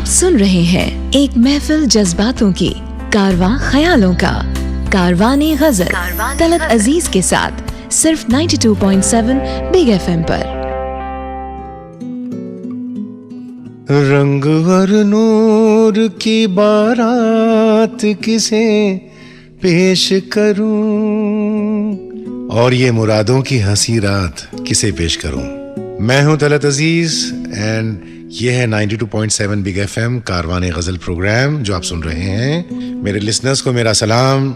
आप सुन रहे हैं एक महफिल जज्बातों की, कारवां ख्यालों का, कारवाने गजल तलत अजीज के साथ सिर्फ 92.7 बिग FM पर। रंग और नूर की बारात किसे पेश करूं, और ये मुरादों की हंसी रात किसे पेश करूं। मैं हूं तलत अजीज एंड ये है 92.7 बिग FM कारवाने गजल प्रोग्राम जो आप सुन रहे हैं। मेरे लिसनर्स को मेरा सलाम,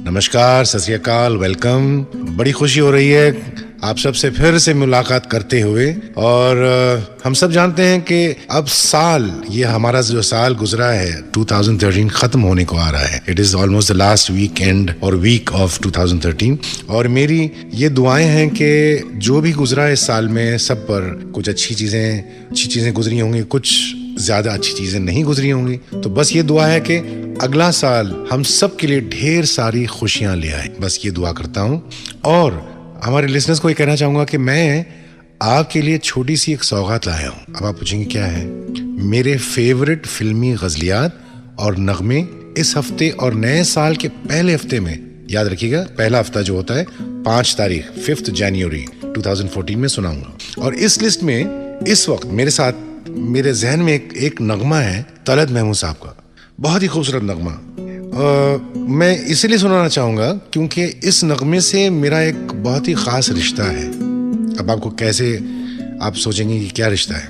नमस्कार, सत श्री अकाल, वेलकम। बड़ी खुशी हो रही है आप सबसे फिर से मुलाकात करते हुए। और हम सब जानते हैं कि अब साल, ये हमारा जो साल गुजरा है 2013 खत्म होने को आ रहा है। It is almost the last weekend और वीक ऑफ 2013। और मेरी ये दुआएं हैं कि जो भी गुजरा है इस साल में सब पर कुछ अच्छी चीजें गुजरी होंगी, कुछ ज्यादा अच्छी चीजें नहीं गुजरी होंगी। तो बस ये दुआ है कि अगला साल हम सब के लिए ढेर सारी खुशियां ले आए, बस ये दुआ करता हूं। और हमारे लिसनर्स को ये कहना चाहूंगा कि मैं आपके लिए छोटी सी एक सौगात लाया हूं। अब आप पूछेंगे क्या है? मेरे फेवरेट फिल्मी गजलियात और नगमे इस हफ्ते और नए साल के पहले हफ्ते में, याद रखिएगा पहला हफ्ता जो होता है 5 तारीख 5 जनवरी 2014 में सुनाऊंगा। और इस लिस्ट में इस वक्त मेरे साथ मेरे जहन में एक नगमा है तलत महमूद साहब का, बहुत ही खूबसूरत नगमा। मैं इसलिए सुनाना चाहूंगा क्योंकि इस नगमे से मेरा एक बहुत ही खास रिश्ता है। अब आपको कैसे, आप सोचेंगे कि क्या रिश्ता है?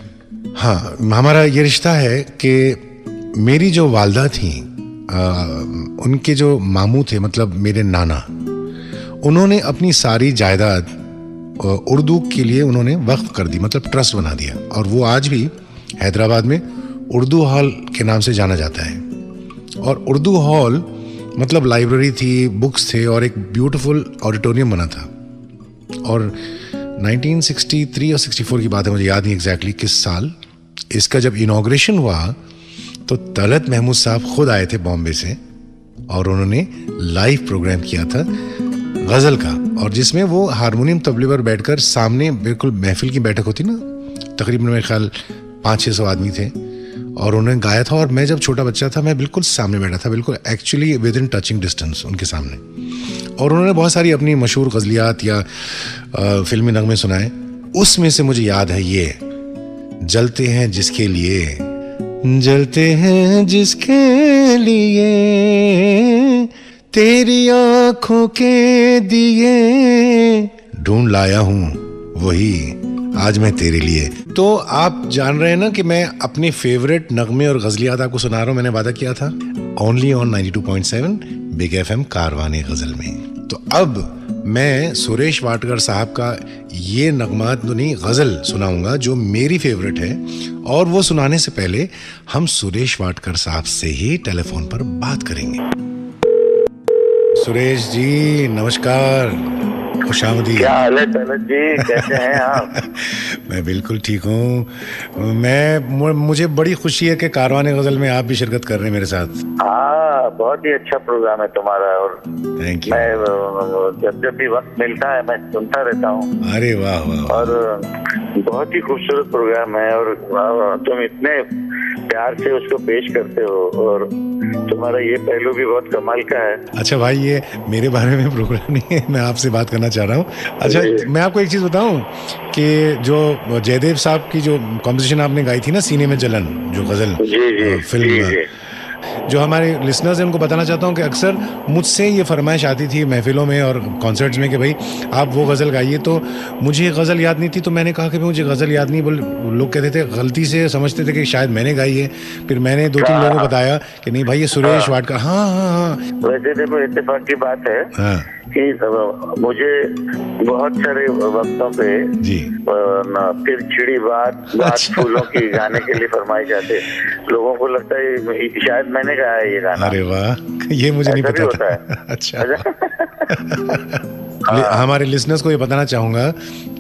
हाँ, हमारा ये रिश्ता है कि मेरी जो वालदा थी, उनके जो मामू थे, मतलब मेरे नाना, उन्होंने अपनी सारी जायदाद उर्दू के लिए उन्होंने वक्फ कर दी, मतलब ट्रस्ट बना दिया। और वो आज भी हैदराबाद में उर्दू हॉल के नाम से जाना जाता है। और उर्दू हॉल मतलब लाइब्रेरी थी, बुक्स थे और एक ब्यूटीफुल ऑडिटोरियम बना था। और 1963 और 64 की बात है, मुझे याद नहीं एग्जैक्टली किस साल। इसका जब इनॉग्रेशन हुआ तो तलत महमूद साहब खुद आए थे बॉम्बे से और उन्होंने लाइव प्रोग्राम किया था गजल का, और जिसमें वो हारमोनियम तबले पर बैठकर, सामने बिल्कुल महफिल की बैठक होती ना, तकरीबन मेरे ख्याल 500-600 आदमी थे, और उन्होंने गाया था। और मैं जब छोटा बच्चा था मैं बिल्कुल सामने बैठा था, बिल्कुल actually with in touching distance उनके सामने। और उन्होंने बहुत सारी अपनी मशहूर गजलियात या फिल्मी नगमे सुनाए। उसमें से मुझे याद है ये, जलते हैं जिसके लिए, जलते हैं जिसके लिए, तेरी आंखों के दिए, ढूंढ लाया हूं वही आज मैं तेरे लिए। तो आप जान रहे हैं ना कि मैं अपने फेवरेट नगमे और गजलियात आपको सुना रहा हूं। मैंने वादा किया था ओनली ऑन 92.7 बिग FM कारवाने गजल में। तो अब मैं सुरेश वाडकर साहब का ये नगमा तो नहीं, गजल सुनाऊंगा जो मेरी फेवरेट है। और वो सुनाने से पहले हम सुरेश वाडकर साहब से ही टेलीफोन पर बात करेंगे। सुरेश जी नमस्कार, खुशामदी। क्या हाल है तलत जी, कैसे हैं आप? मैं बिल्कुल ठीक हूँ। मुझे बड़ी खुशी है कि कारवाने गजल में आप भी शिरकत कर रहे हैं मेरे साथ। हाँ, बहुत ही अच्छा प्रोग्राम है तुम्हारा। और थैंक यू। मैं जब भी वक्त मिलता है मैं सुनता रहता हूँ। अरे वाह वाह। और बहुत ही खूबसूरत प्रोग्राम है और तुम इतने प्यार से उसको पेश करते हो, और तुम्हारा ये पहलू भी बहुत कमाल का है। अच्छा भाई, ये मेरे बारे में प्रोग्राम नहीं है, मैं आपसे बात करना चाह रहा हूँ। अच्छा, मैं आपको एक चीज बताऊं कि जो जयदेव साहब की जो कॉम्पोजिशन आपने गाई थी ना, सीने में जलन, जो गजल फिल्म, जो हमारे लिसनर्स हैं उनको बताना चाहता हूँ कि अक्सर मुझसे ये फरमाइश आती थी महफिलों में और कॉन्सर्ट्स में कि भाई आप वो गज़ल गाइए। तो मुझे गज़ल याद नहीं थी, तो मैंने कहा कि मुझे गज़ल याद नहीं। लोग कहते थे, गलती से समझते थे कि शायद मैंने गाई है। फिर मैंने 2-3 लोगों को बताया कि नहीं भाई ये सुरेश वाडकर। हाँ। वैसे देखो, इत्तेफाक की बात है कि मुझे बहुत सारे वक्तों पे जी फिर छिड़ी बात फूलों की गाने के लिए फरमाई जाते। लोगों को लगता है शायद मैंने गाया ये गाना। अरे वाह, ये मुझे नहीं पता था। अच्छा। हमारे लिसनर्स को ये बताना चाहूंगा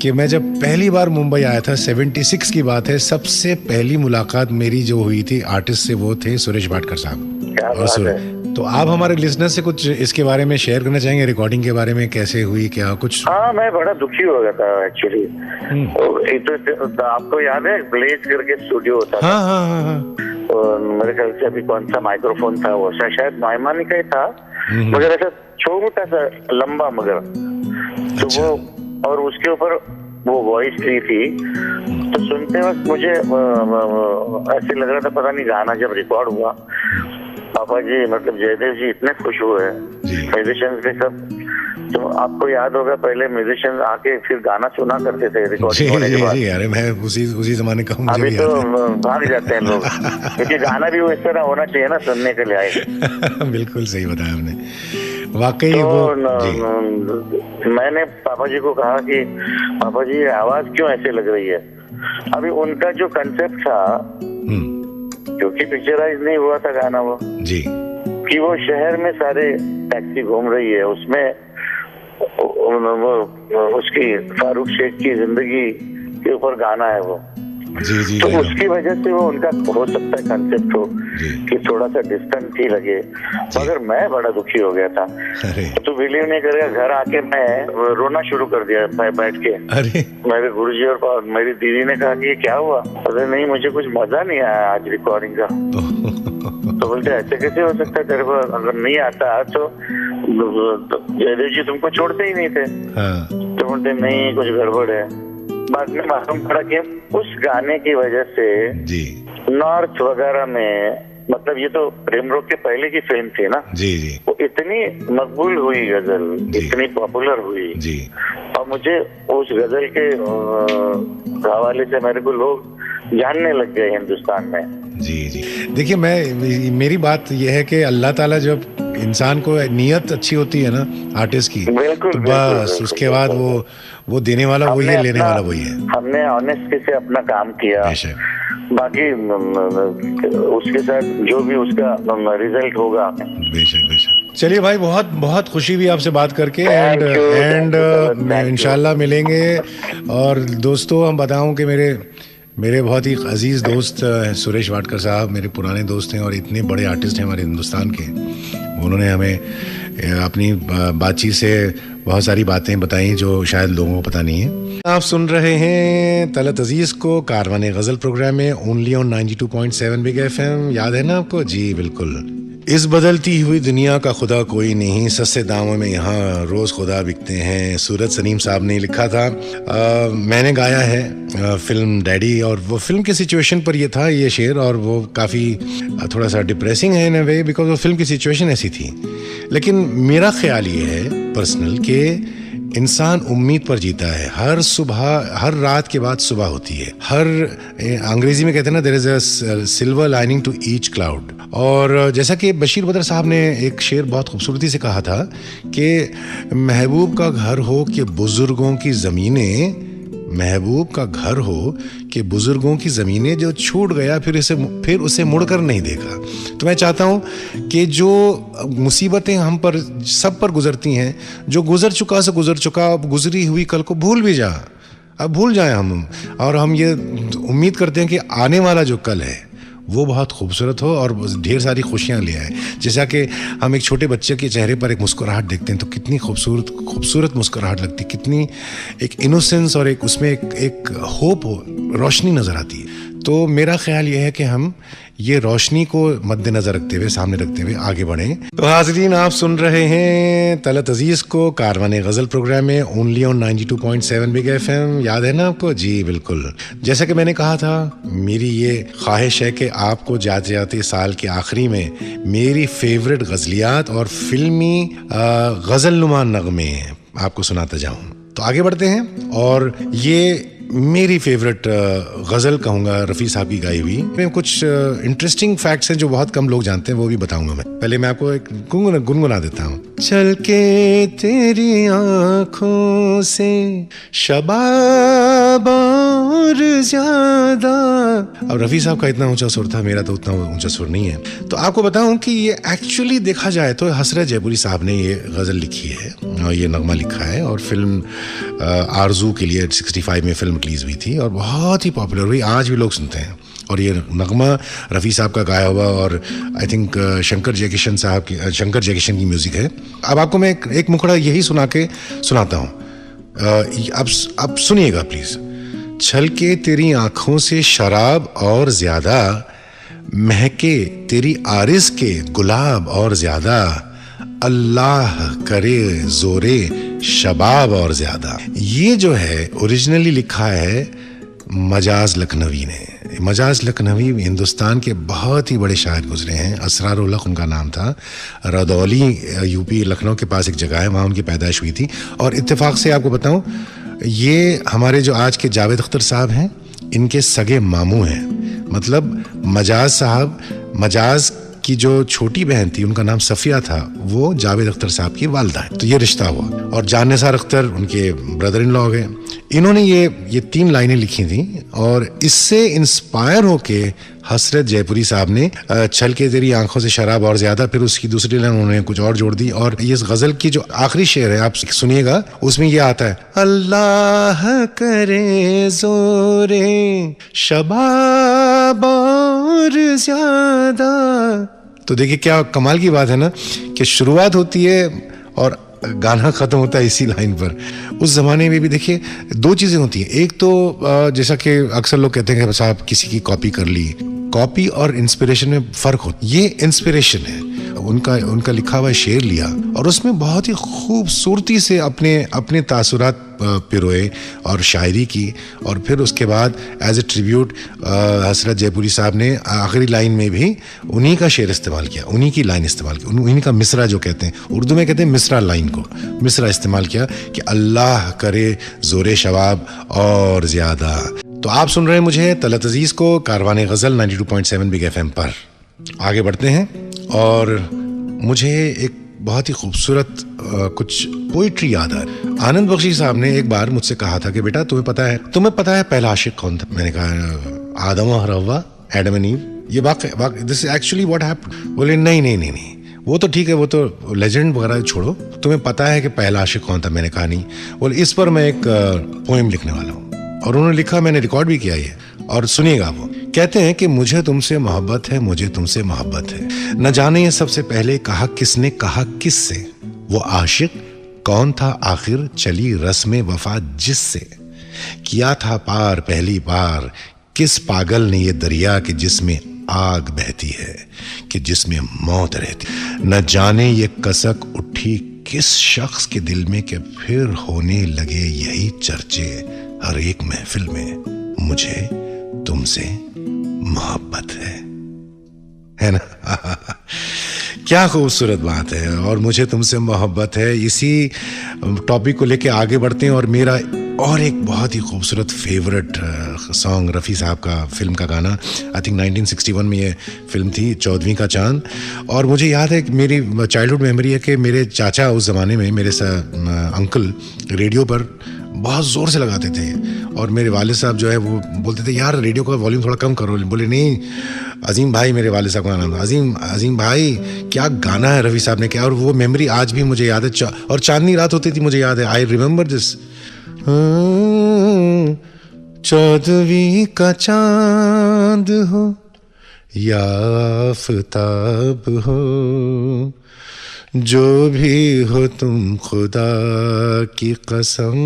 कि मैं जब पहली बार मुंबई आया था, 76 की बात है, सबसे पहली मुलाकात मेरी जो हुई थी आर्टिस्ट से, वो थे सुरेश वाडकर साहब। क्या बात है। तो आप हमारे लिसनर्स से कुछ इसके बारे में शेयर करना चाहेंगे, रिकॉर्डिंग के बारे में, कैसे हुई, क्या कुछ? हाँ, मैं बड़ा दुखी हो गया था एक्चुअली। तो आपको याद है ब्लेज करके स्टूडियो होता था? हाँ। मेरे ख्याल से अभी कौन सा माइक्रोफोन था वो, शायद नॉयमानी का ही था, मगर ऐसा छोटा सा लंबा मगर, तो अच्छा। वो और उसके ऊपर वो वॉइस दी थी, तो सुनते वक्त मुझे ऐसे लग रहा था पता नहीं गाना जब रिकॉर्ड हुआ, पापा जी मतलब जयदेव जी इतने खुश हुए, म्यूजिशियंस भी सब। तो आपको याद होगा पहले म्यूजिशियंस आके फिर गाना सुना करते थे रिकॉर्डिंग होने के बाद। अरे मैं उसी जमाने का, मुझे अभी भी तो याद है। भाग जाते हैं लोग, क्योंकि गाना भी वो इस तरह होना चाहिए ना सुनने के लिए आए। बिल्कुल सही बताया आपने, वाकई तो वो जी। मैंने पापा जी को कहा कि पापा जी आवाज क्यों ऐसे लग रही है। अभी उनका जो कंसेप्ट था, क्योंकि पिक्चराइज नहीं हुआ था गाना वो जी, कि वो शहर में सारे टैक्सी घूम रही है, उसमें उसकी फारूक शेख की जिंदगी के ऊपर गाना है वो। जी जी, तो उसकी वजह से वो उनका हो सकता है कंसेप्ट हो कि थोड़ा सा डिस्टेंस ही लगे, मगर मैं बड़ा दुखी हो गया था। तो बिलीव नहीं करेगा, घर आके मैं रोना शुरू कर दिया बैठ के। अरे मेरे गुरुजी और मेरी दीदी ने कहा कि ये क्या हुआ। अरे नहीं, मुझे कुछ मजा नहीं आया आज रिकॉर्डिंग का। तो बोलते ऐसे कैसे हो सकता है, तेरे को अगर नहीं आता तो जयदेव जी तुमको छोड़ते ही नहीं थे। तो बोलते नहीं कुछ गड़बड़ है। बाद में मालूम पड़ा कि उस गाने की वजह से जी नॉर्थ वगैरह में, मतलब ये तो प्रेम रोग के पहले की फिल्म थी ना जी जी, वो इतनी मकबूल हुई गजल, इतनी पॉपुलर हुई जी, और मुझे उस गजल के हवाले से मेरे को लोग जानने लग गए हिंदुस्तान में। जी जी। देखिए मेरी बात यह है कि अल्लाह ताला जब इंसान को नीयत अच्छी होती है ना आर्टिस्ट की, तो बस उसके बाद वो देने वाला वही है, लेने वाला वही है। हमने ऑनेस्टी से अपना काम किया, बाकी उसके साथ जो भी उसका रिजल्ट होगा। बेशक बेशक। चलिए भाई, बहुत बहुत खुशी हुई आपसे बात करके, एंड इंशाल्लाह मिलेंगे। और दोस्तों हम बताऊं कि मेरे बहुत ही अजीज़ दोस्त सुरेश वाडकर साहब मेरे पुराने दोस्त हैं और इतने बड़े आर्टिस्ट हैं हमारे हिंदुस्तान के। उन्होंने हमें अपनी बातचीत से बहुत सारी बातें बताई जो शायद लोगों को पता नहीं है। आप सुन रहे हैं तलत अजीज़ को कारवाने गज़ल प्रोग्राम में, ओनली ऑन 92.7 बिग FM। याद है ना आपको? जी बिल्कुल। इस बदलती हुई दुनिया का खुदा कोई नहीं, सस्ते दामों में यहाँ रोज़ खुदा बिकते हैं। सूरज सलीम साहब ने लिखा था, मैंने गाया है फिल्म डैडी, और वो फिल्म की सिचुएशन पर ये था ये शेर, और वो काफ़ी थोड़ा सा डिप्रेसिंग है इन अ वे, बिकॉज वो फिल्म की सिचुएशन ऐसी थी। लेकिन मेरा ख्याल ये है पर्सनल कि इंसान उम्मीद पर जीता है। हर सुबह, हर रात के बाद सुबह होती है। अंग्रेजी में कहते हैं ना, there is a silver lining to each cloud. और जैसा कि बशीर बदर साहब ने एक शेर बहुत खूबसूरती से कहा था कि महबूब का घर हो कि बुजुर्गों की ज़मीनें, महबूब का घर हो कि बुजुर्गों की ज़मीनें, जो छूट गया फिर उसे मुड़कर नहीं देखा। तो मैं चाहता हूँ कि जो मुसीबतें हम पर सब पर गुजरती हैं, जो गुजर चुका से गुजर चुका, अब गुजरी हुई कल को भूल भी जा, अब भूल जाएं हम, और हम ये उम्मीद करते हैं कि आने वाला जो कल है वो बहुत खूबसूरत हो और ढेर सारी खुशियाँ ले आए। जैसा कि हम एक छोटे बच्चे के चेहरे पर एक मुस्कुराहट देखते हैं तो कितनी खूबसूरत मुस्कुराहट लगती है, कितनी एक इनोसेंस और एक उसमें एक होप हो, रोशनी नज़र आती है। तो मेरा ख्याल ये है कि हम ये रोशनी को मद्देनजर रखते हुए, सामने रखते हुए आगे बढ़ें। तो हाज़रीन, आप सुन रहे हैं तलत अजीज़ को कारवाने गज़ल प्रोग्राम में, ओनली ऑन 92.7 बिग FM। याद है ना आपको? जी बिल्कुल। जैसा कि मैंने कहा था, मेरी ये ख्वाहिश है कि आपको जाते जाते साल के आखिरी में मेरी फेवरेट गज़लियात और फिल्मी गज़लनुमा नग़मे आपको सुनाता जाऊँ। तो आगे बढ़ते हैं, और ये मेरी फेवरेट गज़ल कहूँगा रफ़ी साहब की गाई हुई। मैं कुछ इंटरेस्टिंग फैक्ट्स हैं जो बहुत कम लोग जानते हैं, वो भी बताऊँगा मैं। पहले मैं आपको एक गुनगुना देता हूँ। चल के तेरी आँखों से शबाब और ज़्यादा। अब रफ़ी साहब का इतना ऊंचा सुर था, मेरा तो उतना ऊंचा सुर नहीं है। तो आपको बताऊँ कि ये एक्चुअली देखा जाए तो हसरत जयपुरी साहब ने ये गज़ल लिखी है और ये नगमा लिखा है, और फिल्म आरज़ू के लिए 65 में फिल्म रिलीज़ हुई थी और बहुत ही पॉपुलर हुई, आज भी लोग सुनते हैं। और ये नगमा रफ़ी साहब का गाया हुआ और आई थिंक शंकर जयकिशन की म्यूज़िक है। अब आपको मैं एक मुखड़ा यही सुनाता हूँ। अब सुनिएगा प्लीज़। छलके तेरी आँखों से शराब और ज़्यादा, महके तेरी आरिज़ के गुलाब और ज्यादा, अल्लाह करे जोरे शबाब और ज्यादा। ये जो है ओरिजिनली लिखा है मजाज लखनवी ने। मजाज लखनवी हिंदुस्तान के बहुत ही बड़े शायर गुजरे हैं। असरारुल हक उनका नाम था। रदौली यूपी लखनऊ के पास एक जगह है, वहाँ उनकी पैदाइश हुई थी। और इत्तेफाक से आपको बताऊं, ये हमारे जो आज के जावेद अख्तर साहब हैं, इनके सगे मामू हैं। मतलब मजाज साहब, मजाज की जो छोटी बहन थी उनका नाम सफिया था, वो जावेद अख्तर साहब की वालदा है। तो ये रिश्ता हुआ। और जान निसार अख्तर उनके ब्रदर इन लॉ गए। इन्होंने ये 3 लाइनें लिखी थी और इससे इंस्पायर होके हसरत जयपुरी साहब ने छल के तेरी आंखों से शराब और ज्यादा, फिर उसकी दूसरी लाइन उन्होंने कुछ और जोड़ दी। और ये गजल की जो आखिरी शेर है आप सुनिएगा, उसमें ये आता है, अल्लाह करे जोरे शबाब और ज्यादा। तो देखिए क्या कमाल की बात है ना, कि शुरुआत होती है और गाना खत्म होता है इसी लाइन पर। उस जमाने में भी देखिए 2 चीजें होती हैं। एक तो जैसा कि अक्सर लोग कहते हैं कि साहब किसी की कॉपी कर ली, कॉपी और इंस्पिरेशन में फर्क होता है। ये इंस्पिरेशन है, उनका लिखा हुआ शेर लिया और उसमें बहुत ही खूबसूरती से अपने तासुरात पिरोए और शायरी की। और फिर उसके बाद एज ए ट्रिब्यूट हसरत जयपुरी साहब ने आखिरी लाइन में भी उन्हीं का शेर इस्तेमाल किया, उन्हीं की लाइन इस्तेमाल की, उन्हीं का मिसरा जो कहते हैं, उर्दू में कहते हैं मिसरा लाइन को, मिसरा इस्तेमाल किया कि अल्लाह करे जोरे शबाब और ज्यादा। तो आप सुन रहे हैं मुझे तलत अजीज को कारवाने गजल 92.7 बिग एफएम पर। आगे बढ़ते हैं और मुझे एक बहुत ही खूबसूरत कुछ पोइट्री याद है। आनंद बख्शी साहब ने एक बार मुझसे कहा था कि बेटा तुम्हें पता है पहला आशिक कौन था? मैंने कहा आदम और हव्वा, एडम एंड ईव। ये वाकई this is actually what happened. बोले नहीं, वो तो ठीक है, वो तो लेजेंड वगैरह छोड़ो, तुम्हें पता है कि पहला आशिक कौन था? मैंने कहा नहीं। बोले इस पर मैं एक पोएम लिखने वाला हूँ। और उन्होंने लिखा, मैंने रिकॉर्ड भी किया ये, और सुनिएगा। वो कहते हैं कि मुझे तुमसे मोहब्बत है, मुझे तुमसे मोहब्बत है, न जाने ये सबसे पहले कहा किसने, कहा किससे, वो आशिक कौन था आखिर, चली रस्म वफा जिससे, किया था पार पहली बार किस पागल ने ये दरिया कि जिसमें आग बहती है, कि जिसमें मौत रहती, न जाने ये कसक उठी किस शख्स के दिल में कि फिर होने लगे यही चर्चे हर एक महफिल में, मुझे तुमसे मोहब्बत है ना। क्या खूबसूरत बात है। और मुझे तुमसे मोहब्बत है, इसी टॉपिक को लेके आगे बढ़ते हैं। और मेरा और एक बहुत ही खूबसूरत फेवरेट सॉन्ग रफ़ी साहब का फिल्म का गाना, आई थिंक 1961 में ये फिल्म थी, 14वीं का चांद। और मुझे याद है कि मेरी चाइल्डहुड मेमोरी है कि मेरे चाचा उस ज़माने में, मेरे अंकल रेडियो पर बहुत ज़ोर से लगाते थे। और मेरे वालिद साहब जो है वो बोलते थे यार रेडियो का वॉल्यूम थोड़ा कम करो। बोले नहीं, अजीम भाई, मेरे वालिद साहब का नाम था अजीम भाई, क्या गाना है रफ़ी साहब ने किया। और वो मेमोरी आज भी मुझे याद है। और चांदनी रात होती थी, मुझे याद है, आई रिमेंबर दिस। 14वीं का चांद हो या आफताब हो, जो भी हो तुम खुदा की कसम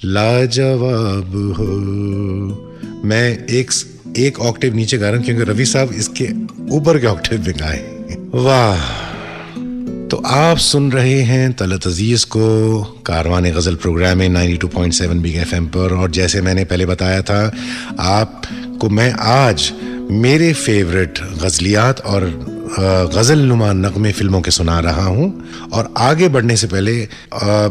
लाजवाब हो। मैं एक ऑक्टेव नीचे गा रहा हूं क्योंकि रवि साहब इसके ऊपर के ऑक्टेव में गाए। वाह। तो आप सुन रहे हैं तलत अजीज को कारवाने गजल प्रोग्राम में 92.7 बिग एफएम पर। और जैसे मैंने पहले बताया था आपको, मैं आज मेरे फेवरेट गजलियात और गजल नुमा नगमे फिल्मों के सुना रहा हूं। और आगे बढ़ने से पहले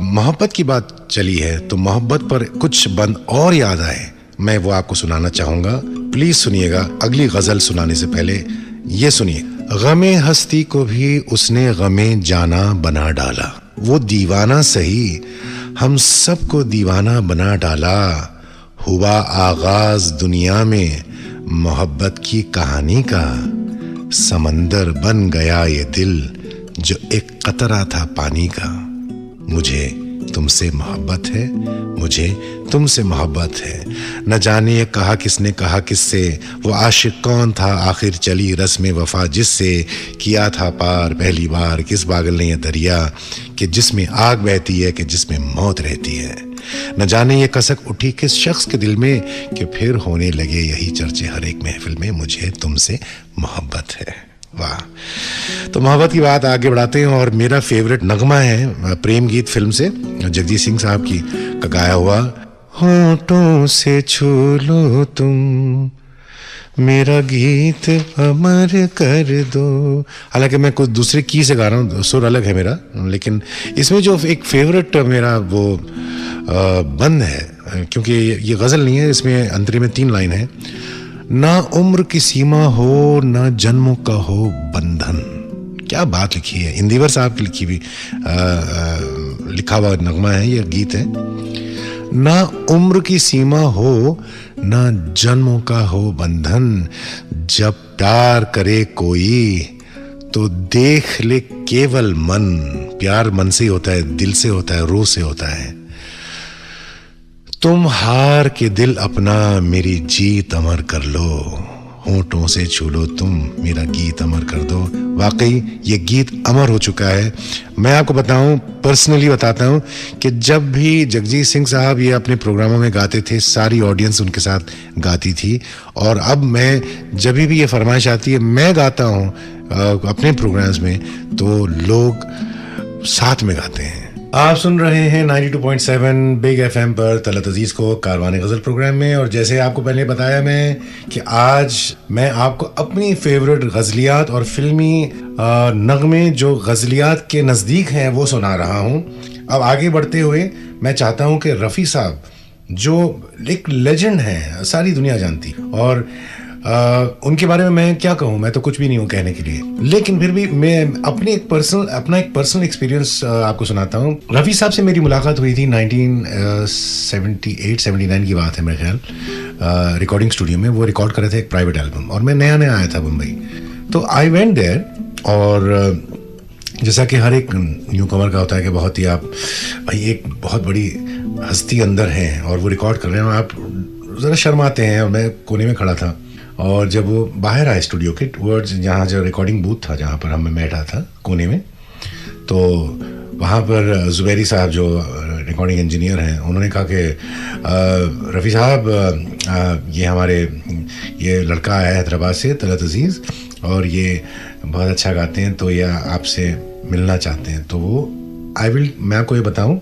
मोहब्बत की बात चली है तो मोहब्बत पर कुछ बंद और याद आए, मैं वो आपको सुनाना चाहूंगा। प्लीज सुनिएगा। अगली गजल सुनाने से पहले ये सुनिए। गमे हस्ती को भी उसने गमे जाना बना डाला, वो दीवाना सही हम सबको दीवाना बना डाला। हुआ आगाज दुनिया में मोहब्बत की कहानी का, समंदर बन गया ये दिल जो एक कतरा था पानी का। मुझे तुमसे मोहब्बत है, मुझे तुमसे मोहब्बत है, न जाने ये कहा किसने कहा किससे, वो आशिक कौन था आखिर चली रस्म वफा जिससे, किया था पार पहली बार किस पागल ने ये दरिया कि जिसमें आग बहती है कि जिसमें मौत रहती है। न जाने ये कसक उठी किस शख्स के दिल में कि फिर होने लगे यही चर्चे हर एक महफिल में, मुझे तुमसे मोहब्बत है। वाह। तो मोहब्बत की बात आगे बढ़ाते हैं और मेरा फेवरेट नगमा है प्रेम गीत फिल्म से, जगजीत सिंह साहब की का गाया हुआ, होठों से छू लो तुम मेरा गीत अमर कर दो। हालांकि मैं कुछ दूसरे की से गा रहा हूँ, सुर अलग है मेरा, लेकिन इसमें जो एक फेवरेट मेरा वो बंद है, क्योंकि ये गज़ल नहीं है, इसमें अंतरे में 3 लाइन है, ना उम्र की सीमा हो ना जन्मों का हो बंधन। क्या बात लिखी है, इंदिवर साहब की लिखी हुई लिखा हुआ नगमा है, ये गीत है। ना उम्र की सीमा हो ना जन्मों का हो बंधन, जब प्यार करे कोई तो देख ले केवल मन। प्यार मन से ही होता है, दिल से होता है, रूह से होता है। तुम हार के दिल अपना मेरी जीत अमर कर लो, होठों से छू लो तुम मेरा गीत अमर कर दो। वाकई ये गीत अमर हो चुका है। मैं आपको बताऊं, पर्सनली बताता हूं कि जब भी जगजीत सिंह साहब ये अपने प्रोग्रामों में गाते थे, सारी ऑडियंस उनके साथ गाती थी, और अब मैं जब भी ये फरमाइश आती है मैं गाता हूं अपने प्रोग्राम्स में, तो लोग साथ में गाते हैं। आप सुन रहे हैं 92.7 बिग एफएम पर तलत अजीज को कारवाने गज़ल प्रोग्राम में, और जैसे आपको पहले बताया मैं कि आज मैं आपको अपनी फेवरेट गज़लियात और फिल्मी नगमे जो गज़लियात के नज़दीक हैं वो सुना रहा हूं। अब आगे बढ़ते हुए मैं चाहता हूं कि रफ़ी साहब जो एक लेजेंड हैं, सारी दुनिया जानती, और उनके बारे में मैं क्या कहूँ, मैं तो कुछ भी नहीं हूँ कहने के लिए, लेकिन फिर भी मैं अपना एक पर्सनल एक्सपीरियंस आपको सुनाता हूँ। रफ़ी साहब से मेरी मुलाकात हुई थी 1978-79 की बात है मेरे ख्याल, रिकॉर्डिंग स्टूडियो में। वो रिकॉर्ड कर रहे थे एक प्राइवेट एल्बम, और मैं नया आया था मुंबई, तो आई वेंट देयर, और जैसा कि हर एक न्यू कमर का होता है कि बहुत ही आप भाई एक बहुत बड़ी हस्ती अंदर है और वो रिकॉर्ड कर रहे हैं, आप ज़रा शर्माते हैं, और मैं कोने में खड़ा था। और जब वो बाहर आए स्टूडियो के वर्ड्स, जहाँ जो रिकॉर्डिंग बूथ था जहाँ पर मैं बैठा था कोने में, तो वहाँ पर ज़ुबैरी साहब जो रिकॉर्डिंग इंजीनियर हैं, उन्होंने कहा कि रफ़ी साहब ये लड़का आया है हैदराबाद से, तलत अजीज़, और ये बहुत अच्छा गाते हैं, तो ये आपसे मिलना चाहते हैं। तो वो मैं आपको ये बताऊँ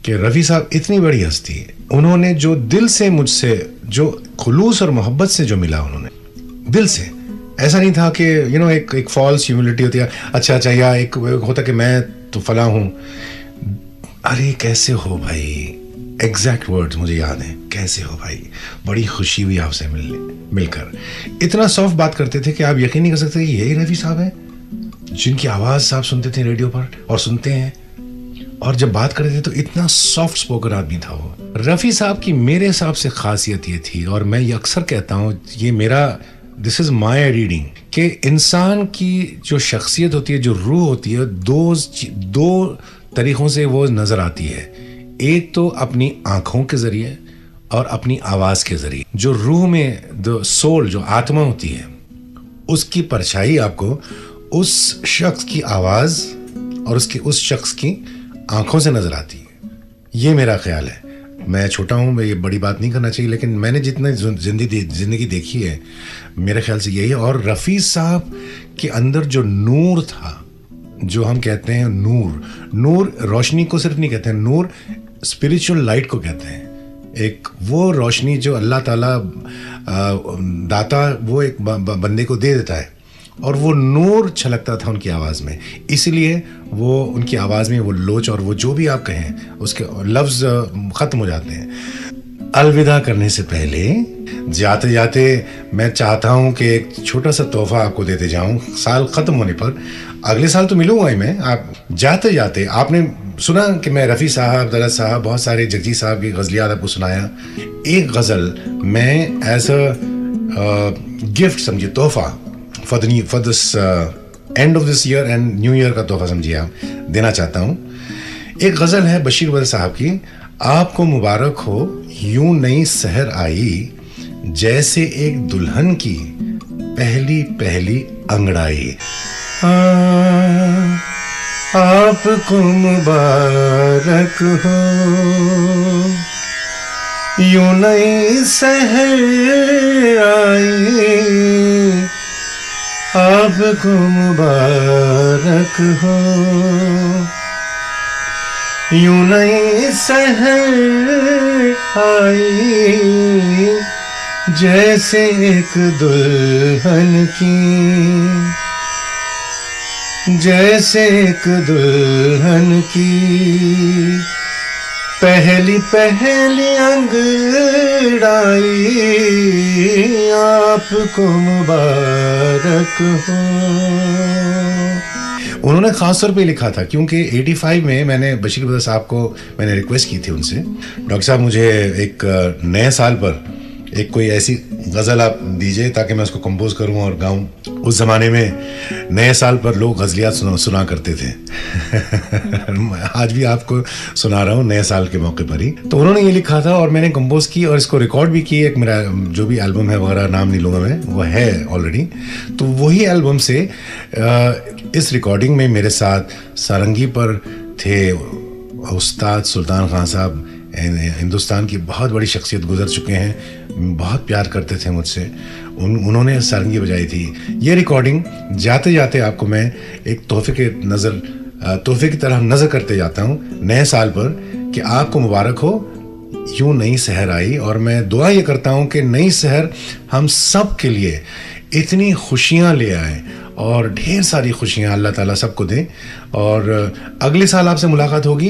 कि रफ़ी साहब इतनी बड़ी हस्ती है, उन्होंने जो दिल से मुझसे, जो खुलूस और मोहब्बत से जो मिला, उन्होंने दिल से, ऐसा नहीं था कि एक फॉल्स ह्यूमिलिटी होती है, अच्छा, या एक होता कि मैं तो फला हूँ, अरे कैसे हो भाई, एग्जैक्ट वर्ड्स मुझे याद हैं, कैसे हो भाई, बड़ी खुशी हुई आपसे मिलकर। इतना सॉफ्ट बात करते थे कि आप यकीन नहीं कर सकते कि यही रफ़ी साहब हैं जिनकी आवाज़ आप सुनते थे रेडियो पर और सुनते हैं, और जब बात करते थे तो इतना सॉफ्ट स्पोकन आदमी था वो। रफ़ी साहब की मेरे हिसाब से खासियत ये थी, और मैं ये अक्सर कहता हूँ, ये मेरा दिस इज़ माई रीडिंग, कि इंसान की जो शख्सियत होती है, जो रूह होती है, दो तरीक़ों से वो नज़र आती है। एक तो अपनी आँखों के ज़रिए और अपनी आवाज़ के ज़रिए। जो रूह में द सोल, जो आत्मा होती है, उसकी परछाई आपको उस शख्स की आवाज़ और उस शख्स की आंखों से नजर आती है। ये मेरा ख्याल है। मैं छोटा हूँ, मैं ये बड़ी बात नहीं करना चाहिए, लेकिन मैंने जितनी जिंदगी देखी है, मेरे ख्याल से यही है। और रफ़ी साहब के अंदर जो नूर था, जो हम कहते हैं नूर रोशनी को सिर्फ नहीं कहते हैं, नूर स्पिरिचुअल लाइट को कहते हैं। एक वो रोशनी जो अल्लाह ताला दाता वो एक बंदे को दे देता है, और वो नूर छलकता था उनकी आवाज़ में, इसलिए वो उनकी आवाज़ में वो लोच और वो जो भी आप कहें उसके लफ्ज़ ख़त्म हो जाते हैं। अलविदा करने से पहले जाते जाते मैं चाहता हूँ कि एक छोटा सा तोहफ़ा आपको देते जाऊँ। साल ख़त्म होने पर, अगले साल तो मिलूँगा ही मैं, आप जाते जाते आपने सुना कि मैं रफ़ी साहब, दलत साहब, बहुत सारे जगजीत साहब की गज़लियात आपको सुनाया। एक गज़ल मैं एज अ गिफ्ट समझिए, तोहफ़ा for this end of this year and new year का तोहफा समझिए आप, देना चाहता हूँ। एक गज़ल है बशीर वदर साहब की, आपको मुबारक हो यूं नई सहर आई, जैसे एक दुल्हन की पहली पहली अंगड़ाई। आपको मुबारक हो यूं नई सहर आई, आपको मुबारक हो। यूं नई सहर आई, जैसे एक दुल्हन की, जैसे एक दुल्हन की पहली पहली अंगड़ाई, आपको मुबारक हो। उन्होंने खास तौर पे लिखा था क्योंकि 85 में मैंने बशीर बदर साहब को मैंने रिक्वेस्ट की थी उनसे, डॉक्टर साहब मुझे एक नए साल पर एक कोई ऐसी गज़ल आप दीजिए ताकि मैं उसको कंपोज करूं और गाऊं। उस ज़माने में नए साल पर लोग गज़लियात सुना करते थे। आज भी आपको सुना रहा हूं नए साल के मौके पर ही। तो उन्होंने ये लिखा था और मैंने कंपोज की और इसको रिकॉर्ड भी की। एक मेरा जो भी एल्बम है वगैरह नाम नहीं लूँगा मैं, वो है ऑलरेडी। तो वही एल्बम से इस रिकॉर्डिंग में मेरे साथ सारंगी पर थे उस्ताद सुल्तान खान साहब, हिंदुस्तान की बहुत बड़ी शख्सियत, गुजर चुके हैं, बहुत प्यार करते थे मुझसे। उन्होंने सारंगी बजाई थी। ये रिकॉर्डिंग जाते जाते आपको मैं एक तोहफे की तरह नज़र करते जाता हूँ नए साल पर कि आपको मुबारक हो, यूं नई सहर आई। और मैं दुआ ये करता हूँ कि नई सहर हम सब के लिए इतनी खुशियाँ ले आए और ढेर सारी खुशियाँ अल्लाह ताला सबको दे। और अगले साल आपसे मुलाकात होगी,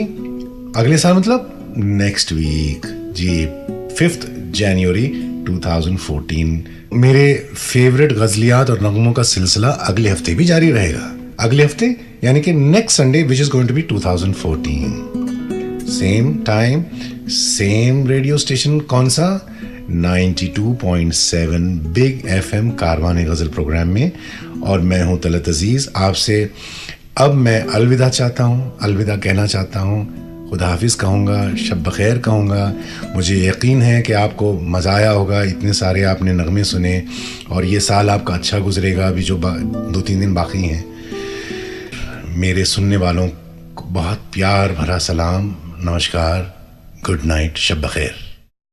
अगले साल मतलब नेक्स्ट वीक जी, 5 जनवरी 2014। मेरे फेवरेट गज़लियात और नगमों का सिलसिला अगले हफ्ते भी जारी रहेगा। अगले हफ्ते यानी कि next Sunday which is going to be 2014। Same time same radio station, कौन सा? 92.7 big FM Karwan Ghazal program में। और मैं हूं तलत अजीज़। आपसे अब मैं अलविदा चाहता हूं, अलविदा कहना चाहता हूं, खुदा हाफिज़ कहूँगा, शब बख़ैर कहूँगा। मुझे यकीन है कि आपको मज़ा आया होगा, इतने सारे आपने नगमे सुने और ये साल आपका अच्छा गुजरेगा। अभी जो 2-3 दिन बाकी हैं। मेरे सुनने वालों को बहुत प्यार भरा सलाम, नमस्कार, गुड नाइट, शब बख़ैर।